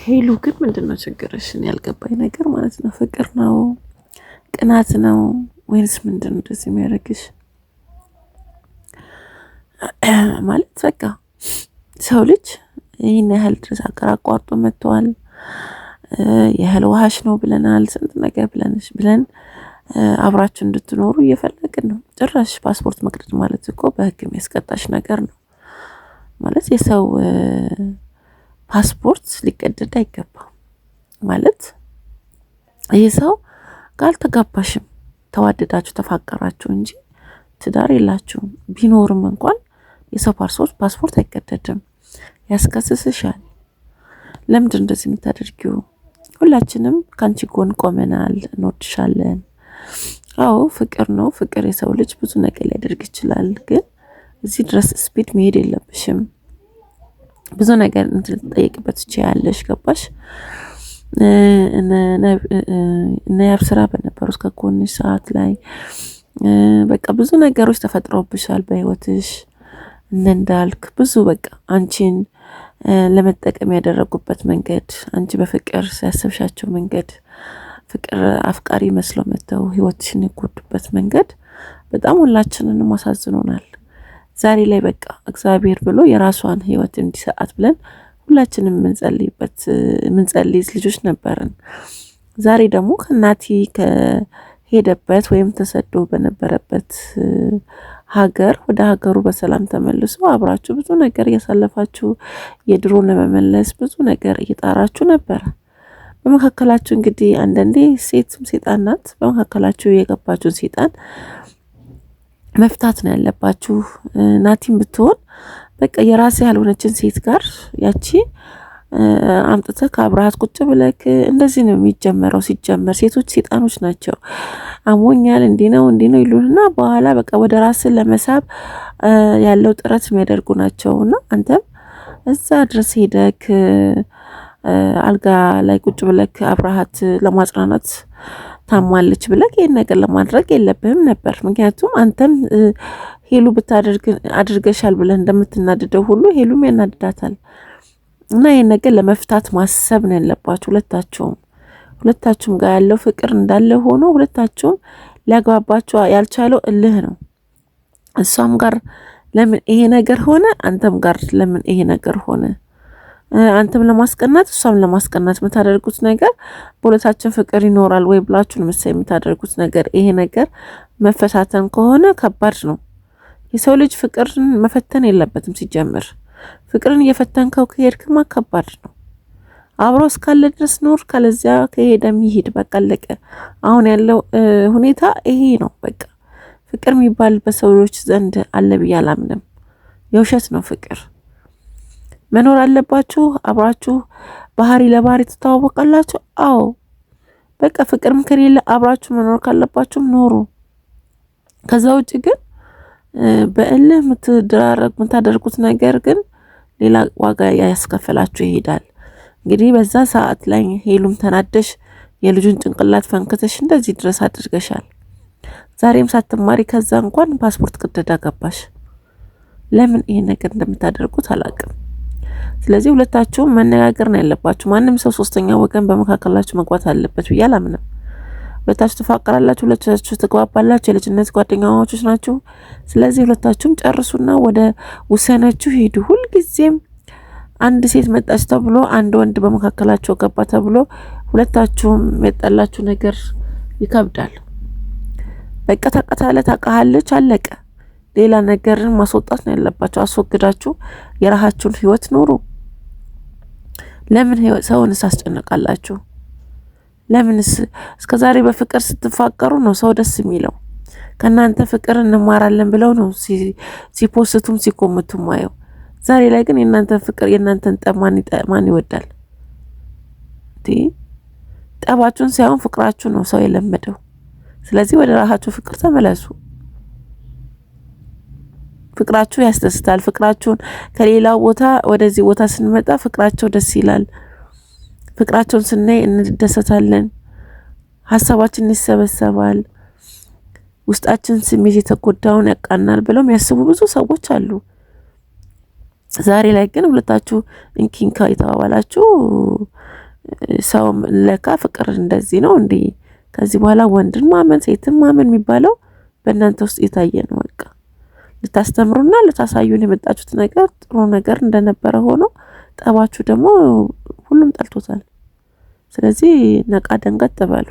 ሄሉ ግን ምንድነው ችግርሽ? እኔ ያልገባኝ ነገር ማለት ነው ፍቅር ነው ቅናት ነው ወይስ ምንድነው እንደዚህ የሚያደርግሽ? ማለት በቃ ሰው ልጅ ይህን ያህል ድረስ ሀገር አቋርጦ መጥቷል። የእህል ውሃሽ ነው ብለናል። ስንት ነገር ብለን አብራችሁ እንድትኖሩ እየፈለግን ነው። ጭራሽ ፓስፖርት መቅደድ ማለት እኮ በህግ የሚያስቀጣሽ ነገር ነው። ማለት የሰው ፓስፖርት ሊቀደድ አይገባም። ማለት ይህ ሰው ካልተጋባሽም ተዋደዳችሁ ተፋቀራችሁ እንጂ ትዳር የላችሁም። ቢኖርም እንኳን የሰው ፓስፖርት አይቀደድም፣ ያስከስስሻል። ለምንድን እንደዚህ የምታደርጊው? ሁላችንም ካንቺ ጎን ቆመናል፣ እንወድሻለን። አዎ ፍቅር ነው። ፍቅር የሰው ልጅ ብዙ ነገር ሊያደርግ ይችላል። ግን እዚህ ድረስ ስፒድ መሄድ የለብሽም። ብዙ ነገር እንድትጠይቅበት ትችያለሽ። ገባሽ? እነ ያብ ስራ በነበሩት ከጎንሽ ሰዓት ላይ በቃ ብዙ ነገሮች ተፈጥረውብሻል በህይወትሽ። እንዳልክ ብዙ በቃ አንቺን ለመጠቀም ያደረጉበት መንገድ፣ አንቺ በፍቅር ሲያሰብሻቸው መንገድ፣ ፍቅር አፍቃሪ መስለው መተው ህይወትሽን የጎዱበት መንገድ በጣም ሁላችንንም አሳዝኖናል። ዛሬ ላይ በቃ እግዚአብሔር ብሎ የራሷን ህይወት እንዲሰጣት ብለን ሁላችንም የምንጸልይ ልጆች ነበርን። ዛሬ ደግሞ ከናቲ ከሄደበት ወይም ተሰዶ በነበረበት ሀገር ወደ ሀገሩ በሰላም ተመልሶ አብራችሁ ብዙ ነገር እያሳለፋችሁ የድሮን ለመመለስ ብዙ ነገር እየጣራችሁ ነበር። በመካከላችሁ እንግዲህ አንዳንዴ ሴትም ሴጣን ናት። በመካከላችሁ የገባችሁን ሴጣን መፍታት ነው ያለባችሁ። ናቲም ብትሆን በቃ የራሴ ያልሆነችን ሴት ጋር ያቺ አምጥተህ ከአብረሃት ቁጭ ብለክ እንደዚህ ነው የሚጀመረው። ሲጀመር ሴቶች ሴጣኖች ናቸው። አሞኛል እንዲህ ነው ይሉና በኋላ በቃ ወደ ራስን ለመሳብ ያለው ጥረት የሚያደርጉ ናቸውና አንተም እዛ ድረስ ሄደክ አልጋ ላይ ቁጭ ብለክ አብረሃት ለማጽናናት ታማለች ብለክ ይሄን ነገር ለማድረግ የለብህም ነበር። ምክንያቱም አንተም ሄሉ አድርገሻል ብለህ እንደምትናደደው ሁሉ ሄሉም ያናድዳታል። እና ይሄን ነገር ለመፍታት ማሰብ ነው ያለባችሁ ሁለታችሁም ጋር ያለው ፍቅር እንዳለ ሆኖ ሁለታችሁም ሊያግባባችሁ ያልቻለው እልህ ነው። እሷም ጋር ለምን ይሄ ነገር ሆነ፣ አንተም ጋር ለምን ይሄ ነገር ሆነ። አንተም ለማስቀናት እሷም ለማስቀናት የምታደርጉት ነገር በሁለታችን ፍቅር ይኖራል ወይ ብላችሁን መሰለኝ የምታደርጉት ነገር። ይሄ ነገር መፈታተን ከሆነ ከባድ ነው። የሰው ልጅ ፍቅርን መፈተን የለበትም ሲጀምር። ፍቅርን እየፈተንከው ከሄድክማ ከባድ ነው። አብሮ እስካለ ድረስ ኖር፣ ካለዚያ ከሄደም ይሄድ። በቃ አለቀ። አሁን ያለው ሁኔታ ይሄ ነው። በቃ ፍቅር የሚባል በሰዎች ዘንድ አለ ብዬ አላምንም። የውሸት ነው ፍቅር። መኖር አለባችሁ አብራችሁ፣ ባህሪ ለባህሪ ትተዋወቃላችሁ። አዎ በቃ ፍቅርም ከሌለ አብራችሁ መኖር ካለባችሁም ኖሩ። ከዛ ውጭ ግን በእልህ የምታደርጉት ነገር ግን ሌላ ዋጋ ያስከፈላችሁ ይሄዳል። እንግዲህ በዛ ሰዓት ላይ ሄሉም ተናደሽ የልጁን ጭንቅላት ፈንክተሽ እንደዚህ ድረስ አድርገሻል። ዛሬም ሳትማሪ ከዛ እንኳን ፓስፖርት ቅደዳ ገባሽ። ለምን ይሄን ነገር እንደምታደርጉት አላውቅም። ስለዚህ ሁለታችሁም መነጋገር ነው ያለባችሁ። ማንም ሰው ሶስተኛ ወገን በመካከላችሁ መግባት አለበት ብዬ አላምንም። ሁለታችሁ ተፋቀራላችሁ፣ ሁለታችሁ ተግባባላችሁ፣ የልጅነት ጓደኛሞች ናችሁ። ስለዚህ ሁለታችሁም ጨርሱና ወደ ውሳኔያችሁ ሄዱ። ሁልጊዜም አንድ ሴት መጣች ተብሎ አንድ ወንድ በመካከላችሁ ገባ ተብሎ ሁለታችሁም የጠላችሁ ነገር ይከብዳል። በቃ ታውቃለች፣ አለቀ። ሌላ ነገርን ማስወጣት ነው ያለባችሁ። አስወግዳችሁ የራሳችሁን ህይወት ኑሩ። ለምን ሰውንስ አስጨነቃላችሁ? ለምንስ እስከዛሬ በፍቅር ስትፋቀሩ ነው ሰው ደስ የሚለው? ከናንተ ፍቅር እንማራለን ብለው ነው ሲፖስቱም ሲኮምቱም ማየው። ዛሬ ላይ ግን የናንተ ፍቅር የናንተን ጠብ ማን ይወዳል? ጠባችሁን ሳይሆን ፍቅራችሁ ነው ሰው የለመደው። ስለዚህ ወደ ራሳችሁ ፍቅር ተመለሱ። ፍቅራችሁ ያስደስታል። ፍቅራችሁን ከሌላው ቦታ ወደዚህ ቦታ ስንመጣ ፍቅራቸው ደስ ይላል። ፍቅራቸውን ስናይ እንደሰታለን። ሀሳባችን ይሰበሰባል። ውስጣችን ስሜት የተጎዳውን ያቃናል ብለው የሚያስቡ ብዙ ሰዎች አሉ። ዛሬ ላይ ግን ሁለታችሁ እንኪንካ የተባባላችሁ ሰው ለካ ፍቅር እንደዚህ ነው እንዴ? ከዚህ በኋላ ወንድን ማመን ሴትን ማመን የሚባለው በእናንተ ውስጥ የታየ ነው። በቃ ልታስተምሩና ልታሳዩን የመጣችሁት ነገር ጥሩ ነገር እንደነበረ ሆኖ ጠባችሁ ደግሞ ሁሉም ጠልቶታል። ስለዚህ ነቃ ደንገጥ በሉ።